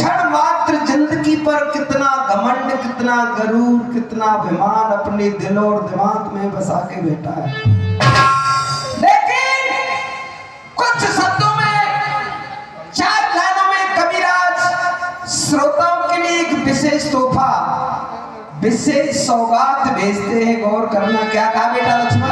क्षण मात्र जिंदगी पर कितना घमंड, कितना गरूर, कितना अभिमान अपने दिल और दिमाग में बसा के बैठा है। लेकिन कुछ शब्दों में, 4 लाइनों में कविराज श्रोताओं के लिए एक विशेष तोहफा, विशेष सौगात भेजते हैं। गौर करना। क्या कहा बेटा लक्ष्मण?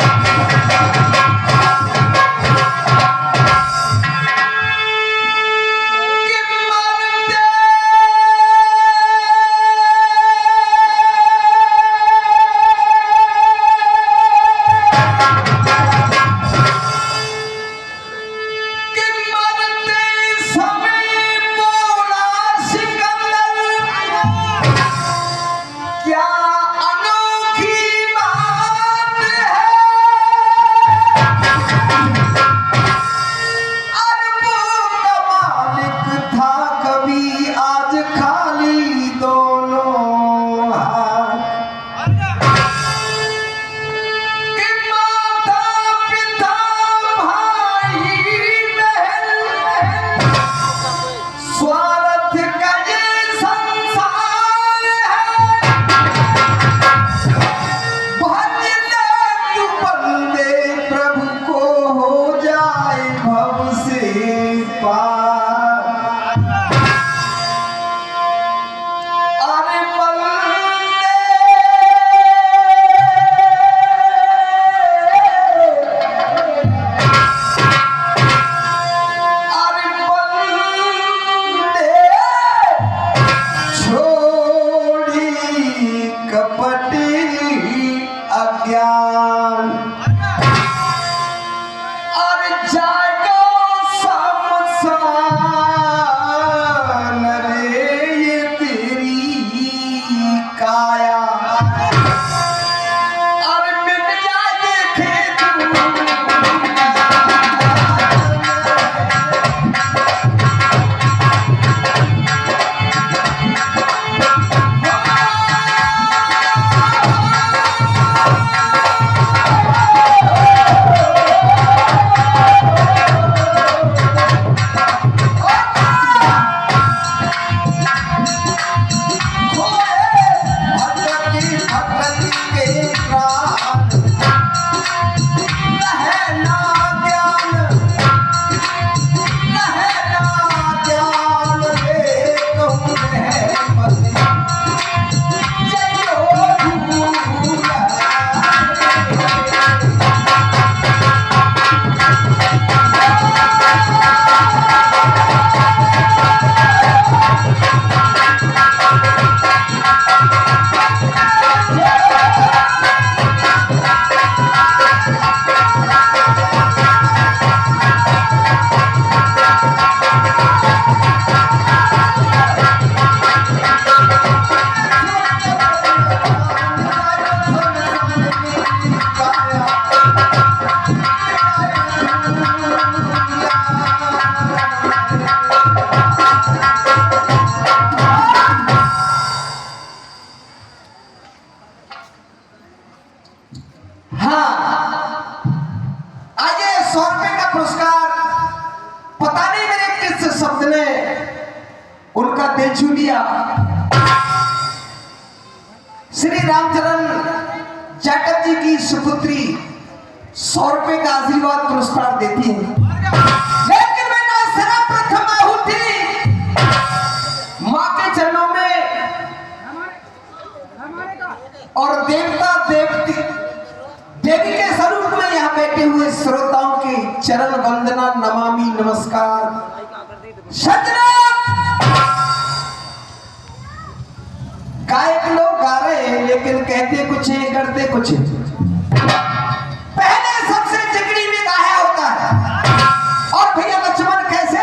श्री रामचरण जाटव जी की सुपुत्री 100 रुपए का आशीर्वाद पुरस्कार देती है। लेकिन बेटा सर्वप्रथम आहुति मां के चरणों में और देवता देवी के स्वरूप में यहाँ बैठे हुए श्रोताओं के चरण वंदना नमामि नमस्कार। सजना गायक लोग गा रहे हैं लेकिन कहते कुछ है करते कुछ है। पहले सबसे जिगरी में गाया होता है। और भैया लक्ष्मण कैसे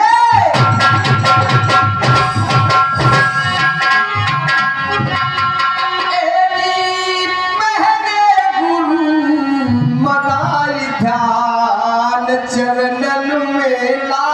चरणन में ला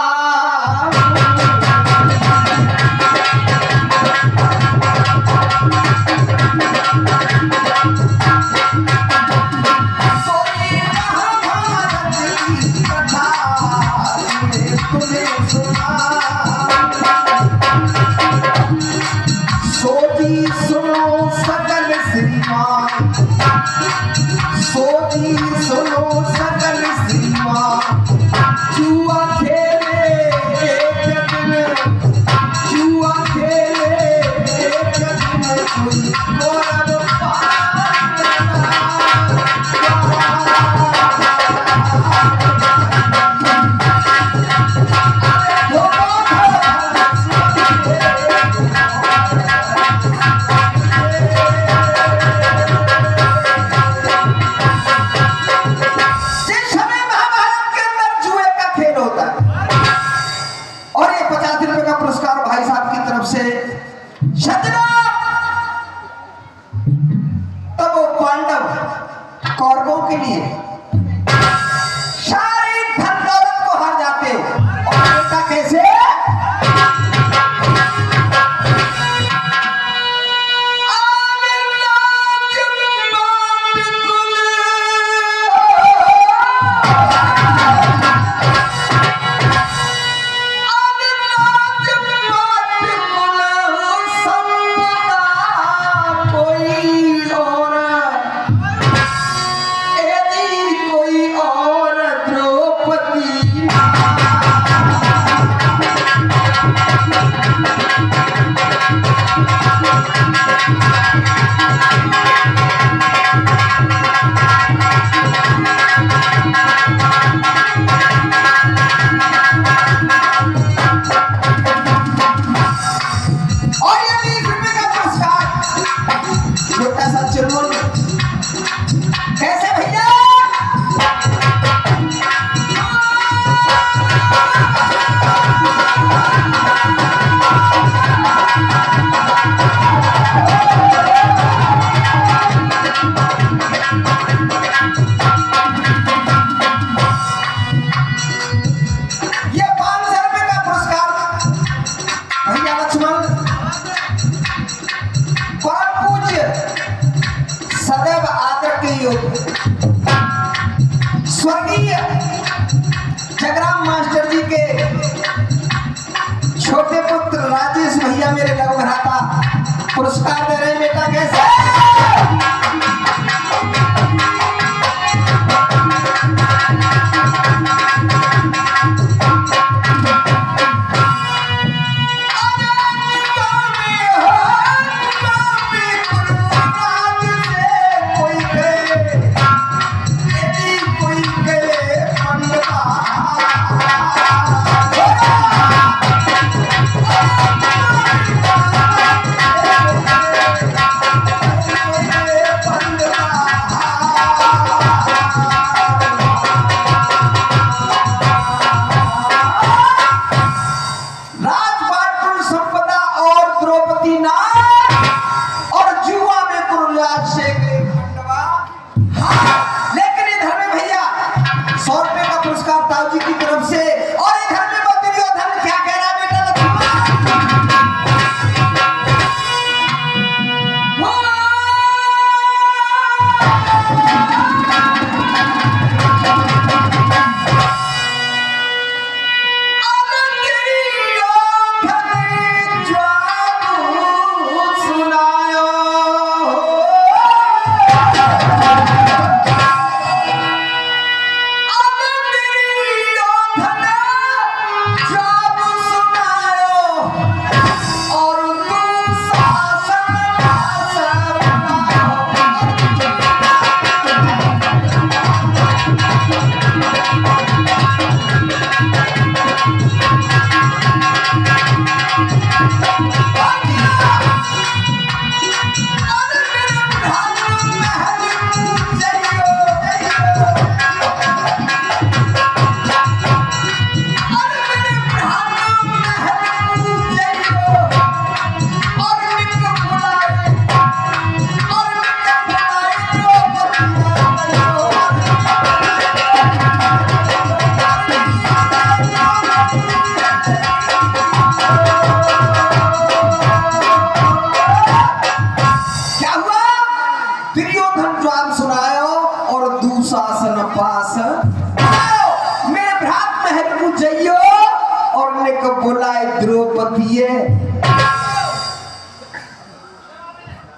भ्राता पुरस्कार दे रहे हैं बेटा कैसे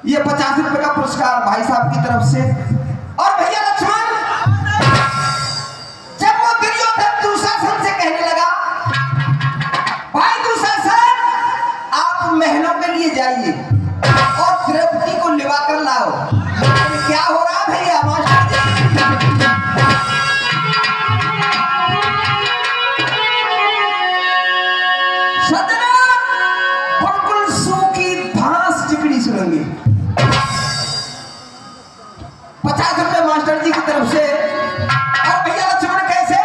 ये 50 रुपए का पुरस्कार भाई साहब की तरफ से। और भैया लक्ष्मण, जब वो दुर्योधन दुशासन से कहने लगा, भाई दुशासन आप महलों के लिए जाइए और द्रौपदी को लिवा कर लाओ। क्या हो रहा भैया मास्टर जी? सदना बिल्कुल सूखी घास चिकड़ी सुनेंगे। 50 रुपए मास्टर जी की तरफ से। और भैया लक्ष्मण कैसे?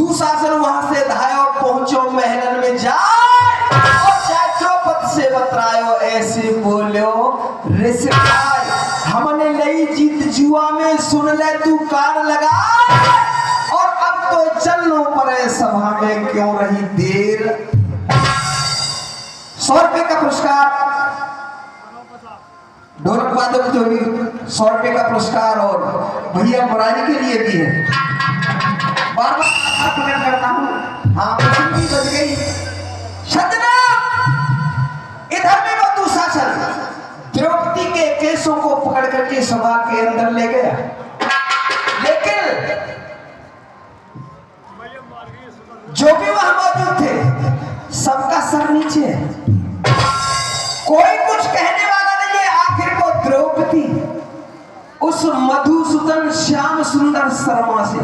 दुशासन वहां से धायो पहुंचो महलन में जाए और द्रौपदी से बतरायो ऐसे बोलो ऋषिराज हमने नई जीत जुआ में सुन ले तू कान लगा और अब तो चलनो पड़े सभा में क्यों रही देर। 100 रुपए का पुरस्कार ढोलक वादक जो भी 100 रुपए का पुरस्कार और भैया मुरारी के लिए भी है। बार बार प्रकट करता हूँ। हाँ प्रसिद्धि बच गई। सजना इधर में वो दुशासन द्रौपदी के केसों को पकड़ करके सभा के अंदर ले गया, लेकिन जो भी वहां मौजूद थे सबका सर नीचे है, कोई कुछ कहने वाला नहीं है। आखिर वो द्रौपदी उस मधुसूदन श्याम सुंदर शर्मा से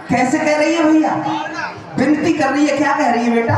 कैसे कह रही है भैया, विनती कर रही है। क्या कह रही है बेटा?